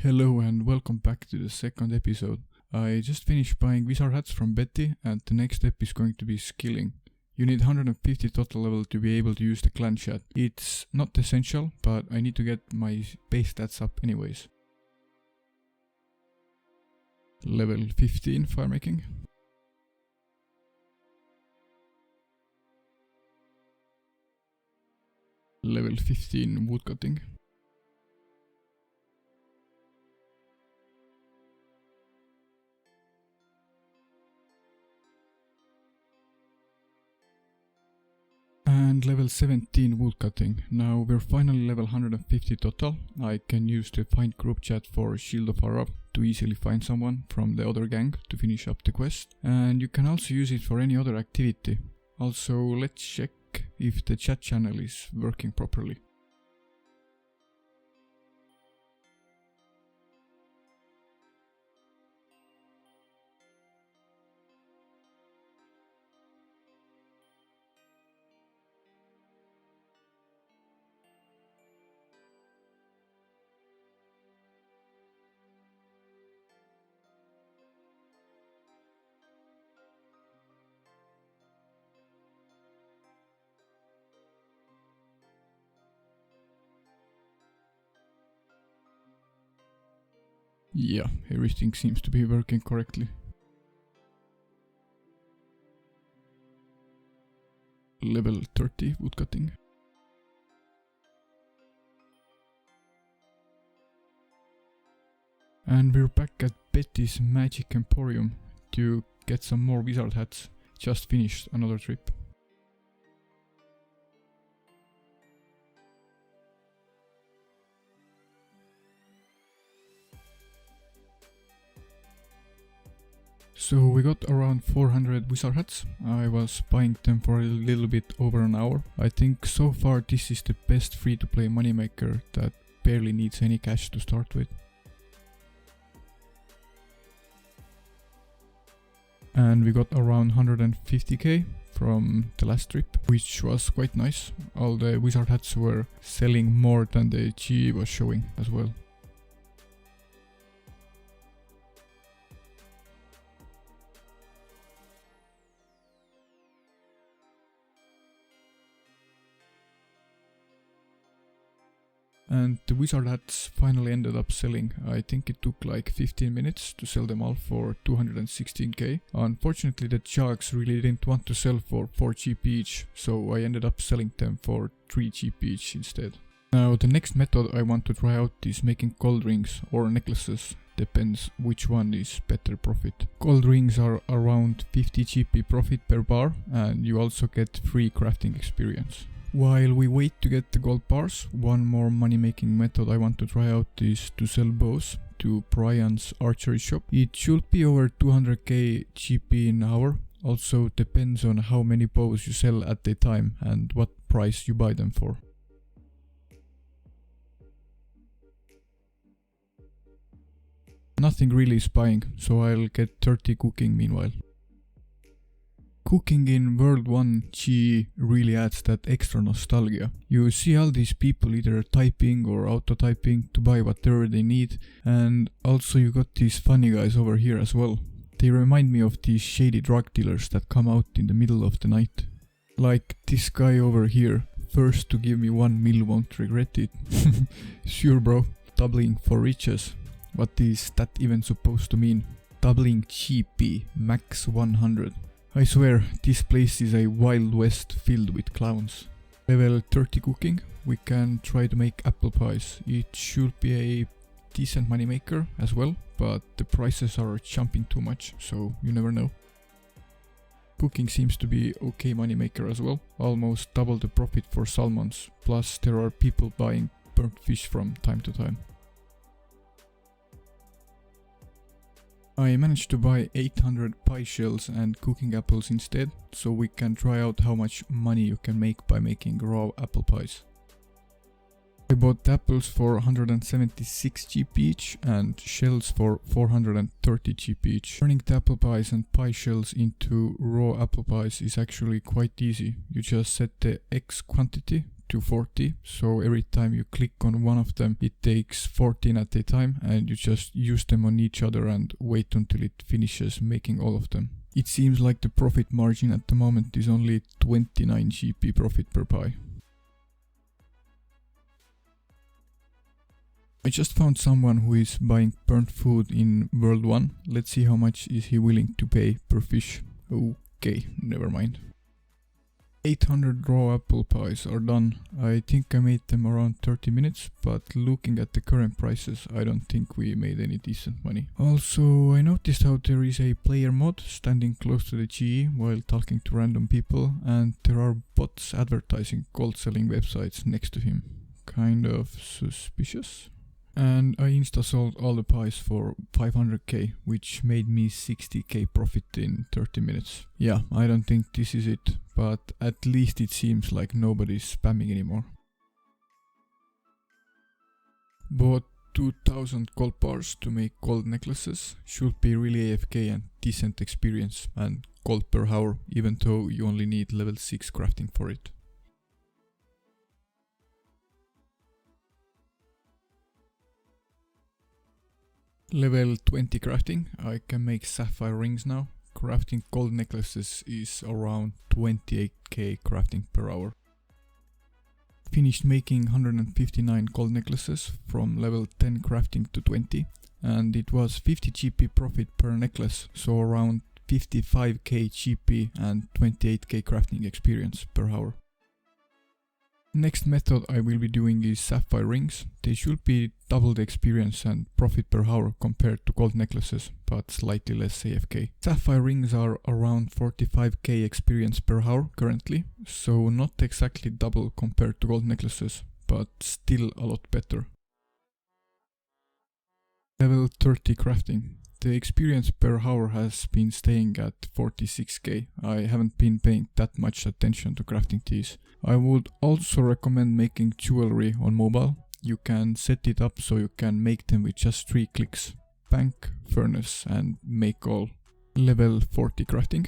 Hello and welcome back to the second episode. I just finished buying wizard hats from Betty and the next step is going to be skilling. You need 150 total level to be able to use the clan chat. It's not essential, but I need to get my base stats up anyways. Level 15 fire making. Level 15 woodcutting. And level 17 woodcutting. Now we're finally level 150 total. I can use the find group chat for Shield of Arab to easily find someone from the other gang to finish up the quest. And you can also use it for any other activity. Also, let's check if the chat channel is working properly. Yeah, everything seems to be working correctly. Level 30 woodcutting. And we're back at Betty's Magic Emporium to get some more wizard hats. Just finished another trip. So we got around 400 wizard hats. I was buying them for a little bit over an hour. I think so far this is the best free-to-play moneymaker that barely needs any cash to start with. And we got around 150k from the last trip, which was quite nice. All the wizard hats were selling more than the GE was showing as well. And the wizard hats finally ended up selling. I think it took like 15 minutes to sell them all for 216k. Unfortunately the Jags really didn't want to sell for 4 GP each, so I ended up selling them for 3 GP each instead. Now the next method I want to try out is making gold rings or necklaces. Depends which one is better profit. Gold rings are around 50 GP profit per bar and you also get free crafting experience. While we wait to get the gold bars, one more money making method I want to try out is to sell bows to Brian's archery shop. It should be over 200k GP an hour. Also depends on how many bows you sell at the time and what price you buy them for. Nothing really is buying, so I'll get 30 cooking meanwhile. Cooking in World 1 GE really adds that extra nostalgia. You see all these people either typing or auto-typing to buy whatever they need, and also you got these funny guys over here as well. They remind me of these shady drug dealers that come out in the middle of the night. Like this guy over here, first to give me 1 mil won't regret it. Sure bro, doubling for riches. What is that even supposed to mean? Doubling GP, max 100. I swear, this place is a wild west filled with clowns. Level 30 cooking, we can try to make apple pies. It should be a decent moneymaker as well, but the prices are jumping too much, so you never know. Cooking seems to be okay moneymaker as well, almost double the profit for salmons, plus there are people buying burnt fish from time to time. I managed to buy 800 pie shells and cooking apples instead, so we can try out how much money you can make by making raw apple pies. I bought apples for 176 GP each and shells for 430 GP each. Turning the apple pies and pie shells into raw apple pies is actually quite easy. You just set the X quantity to 40, so every time you click on one of them it takes 14 at a time, and you just use them on each other and wait until it finishes making all of them. It seems like the profit margin at the moment is only 29 GP profit per pie. I just found someone who is buying burnt food in World 1. Let's see how much is he willing to pay per fish. Okay, never mind. 800 raw apple pies are done. I think I made them around 30 minutes, but looking at the current prices, I don't think we made any decent money. Also, I noticed how there is a player mod standing close to the GE while talking to random people, and there are bots advertising gold selling websites next to him. Kind of suspicious. And I insta-sold all the pies for 500k, which made me 60k profit in 30 minutes. Yeah, I don't think this is it, but at least it seems like nobody's spamming anymore. Bought 2000 gold bars to make gold necklaces. Should be really AFK and decent experience, and gold per hour, even though you only need level 6 crafting for it. Level 20 crafting, I can make sapphire rings now. Crafting gold necklaces is around 28k crafting per hour. Finished making 159 gold necklaces from level 10 crafting to 20, and it was 50 GP profit per necklace, so around 55k GP and 28k crafting experience per hour. Next method I will be doing is sapphire rings. They should be double the experience and profit per hour compared to gold necklaces, but slightly less AFK. Sapphire rings are around 45k experience per hour currently, so not exactly double compared to gold necklaces, but still a lot better. Level 30 crafting. The experience per hour has been staying at 46k. I haven't been paying that much attention to crafting these. I would also recommend making jewelry on mobile. You can set it up so you can make them with just 3 clicks. Bank, furnace and make all. Level 40 crafting.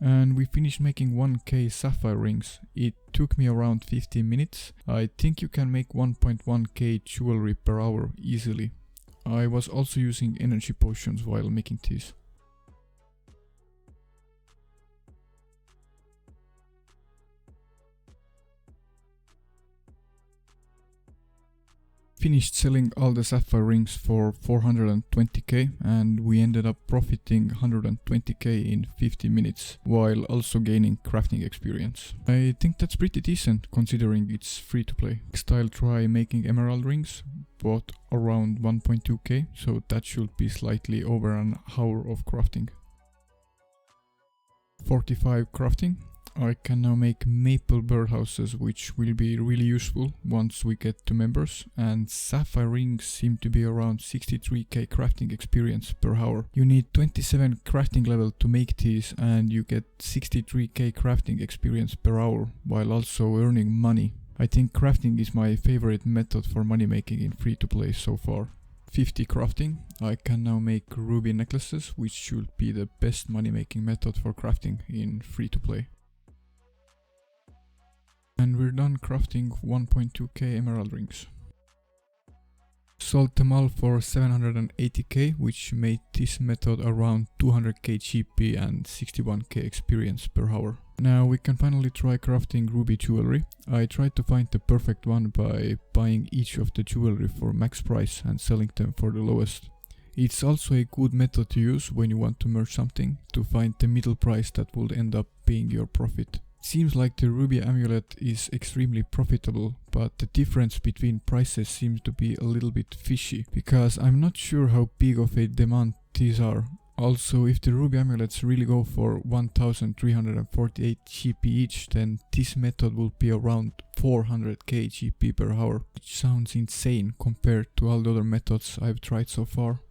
And we finished making 1k sapphire rings. It took me around 15 minutes. I think you can make 1.1k jewelry per hour easily. I was also using energy potions while making these. Finished selling all the sapphire rings for 420k, and we ended up profiting 120k in 50 minutes while also gaining crafting experience. I think that's pretty decent considering it's free to play. Next I'll try making emerald rings, bought around 1.2k, so that should be slightly over an hour of crafting. 45 crafting. I can now make maple birdhouses, which will be really useful once we get to members, and sapphire rings seem to be around 63k crafting experience per hour. You need 27 crafting level to make these, and you get 63k crafting experience per hour while also earning money. I think crafting is my favorite method for money making in free to play so far. 50 crafting. I can now make ruby necklaces, which should be the best money making method for crafting in free to play. And we're done crafting 1.2k emerald rings. Sold them all for 780k, which made this method around 200k GP and 61k experience per hour. Now we can finally try crafting ruby jewelry. I tried to find the perfect one by buying each of the jewelry for max price and selling them for the lowest. It's also a good method to use when you want to merge something, to find the middle price that will end up being your profit. Seems like the ruby amulet is extremely profitable, but the difference between prices seems to be a little bit fishy, because I'm not sure how big of a demand these are. Also, if the ruby amulets really go for 1348 GP each, then this method will be around 400k GP per hour, which sounds insane compared to all the other methods I've tried so far.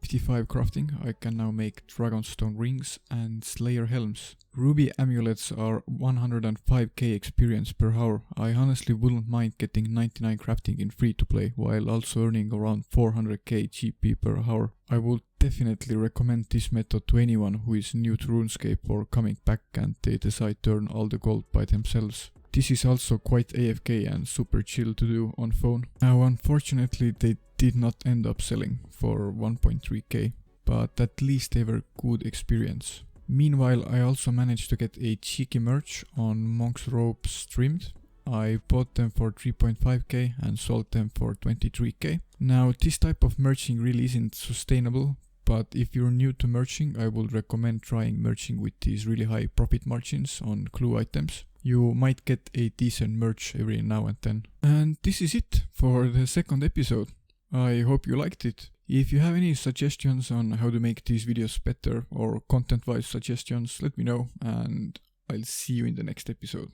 55 crafting, I can now make Dragonstone rings and Slayer helms. Ruby amulets are 105k experience per hour. I honestly wouldn't mind getting 99 crafting in free to play while also earning around 400k GP per hour. I would definitely recommend this method to anyone who is new to RuneScape or coming back and they decide to earn all the gold by themselves. This is also quite AFK and super chill to do on phone. Now unfortunately they did not end up selling for 1.3k, but at least they were good experience. Meanwhile, I also managed to get a cheeky merch on Monk's Robes Streamed. I bought them for 3.5k and sold them for 23k. Now this type of merching really isn't sustainable, but if you're new to merching, I would recommend trying merching with these really high profit margins on clue items. You might get a decent merch every now and then. And this is it for the second episode. I hope you liked it. If you have any suggestions on how to make these videos better or content-wise suggestions, let me know and I'll see you in the next episode.